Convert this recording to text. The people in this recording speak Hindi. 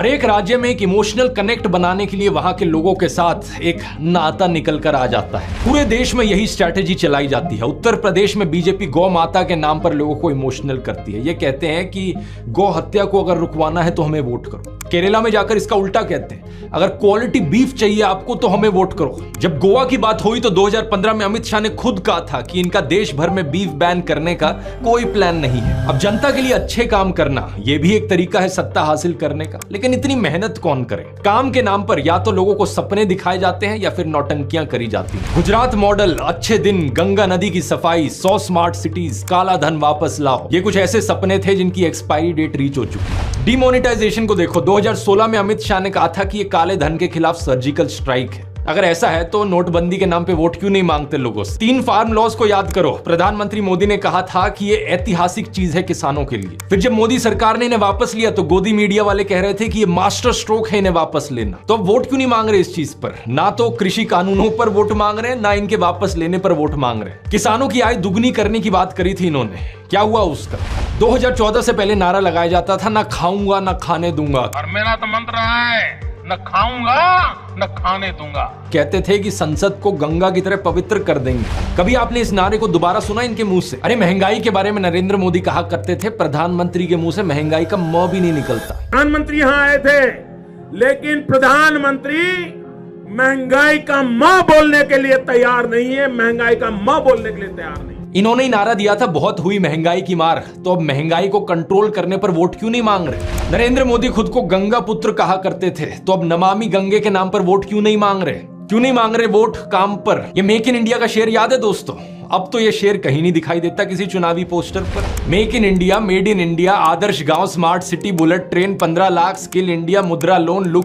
हर एक राज्य में एक इमोशनल कनेक्ट बनाने के लिए वहां के लोगों के साथ एक नाता निकल कर आ जाता है। पूरे देश में यही स्ट्रैटेजी चलाई जाती है। उत्तर प्रदेश में बीजेपी गौ माता के नाम पर लोगों को इमोशनल करती है। ये कहते हैं कि गौ हत्या को अगर रुकवाना है तो हमें वोट करो। केरला में जाकर इसका उल्टा कहते हैं, अगर क्वालिटी बीफ चाहिए आपको तो हमें वोट करो। जब गोवा की बात हुई तो 2015 में अमित शाह ने खुद कहा था कि इनका देश भर में बीफ बैन करने का कोई प्लान नहीं है। अब जनता के लिए अच्छे काम करना यह भी एक तरीका है सत्ता हासिल करने का, लेकिन इतनी मेहनत कौन करे? काम के नाम पर या तो लोगों को सपने दिखाए जाते हैं या फिर नौटंकियां करी जाती हैं। गुजरात मॉडल, अच्छे दिन, गंगा नदी की सफाई, 100 स्मार्ट सिटीज, काला धन वापस लाओ, ये कुछ ऐसे सपने थे जिनकी एक्सपायरी डेट रीच हो चुकी है। डिमोनेटाइजेशन को देखो, 2016 में अमित शाह ने कहा था कि ये काले धन के खिलाफ सर्जिकल स्ट्राइक है। अगर ऐसा है तो नोटबंदी के नाम पे वोट क्यों नहीं मांगते लोगों से? 3 फार्म लॉज को याद करो। प्रधानमंत्री मोदी ने कहा था कि ये ऐतिहासिक चीज है किसानों के लिए। फिर जब मोदी सरकार ने इन्हें वापस लिया तो गोदी मीडिया वाले कह रहे थे कि ये मास्टर स्ट्रोक है इन्हें वापस लेना। तो अब वोट क्यों नहीं मांग रहे इस चीज पर? ना तो कृषि कानूनों पर वोट मांग रहे हैं, ना इनके वापस लेने पर वोट मांग रहे हैं। किसानों की आय दुगनी करने की बात करी थी इन्होंने, क्या हुआ उसका? 2014 से पहले नारा लगाया जाता था, ना खाऊंगा ना खाने दूंगा। और मेरा तो मंत्र है, न खाऊंगा न खाने दूंगा। कहते थे कि संसद को गंगा की तरह पवित्र कर देंगे। कभी आपने इस नारे को दोबारा सुना इनके मुंह से? अरे महंगाई के बारे में नरेंद्र मोदी कहा करते थे, प्रधानमंत्री के मुंह से महंगाई का म भी नहीं निकलता। प्रधानमंत्री यहाँ आए थे, लेकिन प्रधानमंत्री महंगाई का म बोलने के लिए तैयार नहीं है, महंगाई का म बोलने के लिए तैयार नहीं। इन्होंने ही नारा दिया था, बहुत हुई महंगाई की मार, तो अब महंगाई को कंट्रोल करने पर वोट क्यों नहीं मांग रहे? नरेंद्र मोदी खुद को गंगा पुत्र कहा करते थे, तो अब नमामि गंगे के नाम पर वोट क्यों नहीं मांग रहे? क्यों नहीं मांग रहे वोट काम पर? ये मेक इन इंडिया का शेर याद है दोस्तों? अब तो ये शेर कहीं नहीं दिखाई देता किसी चुनावी पोस्टर पर। Make in India, made in India, आदर्श गांव, smart city, bullet train, 15 lakh, skill India, Mudra loan, look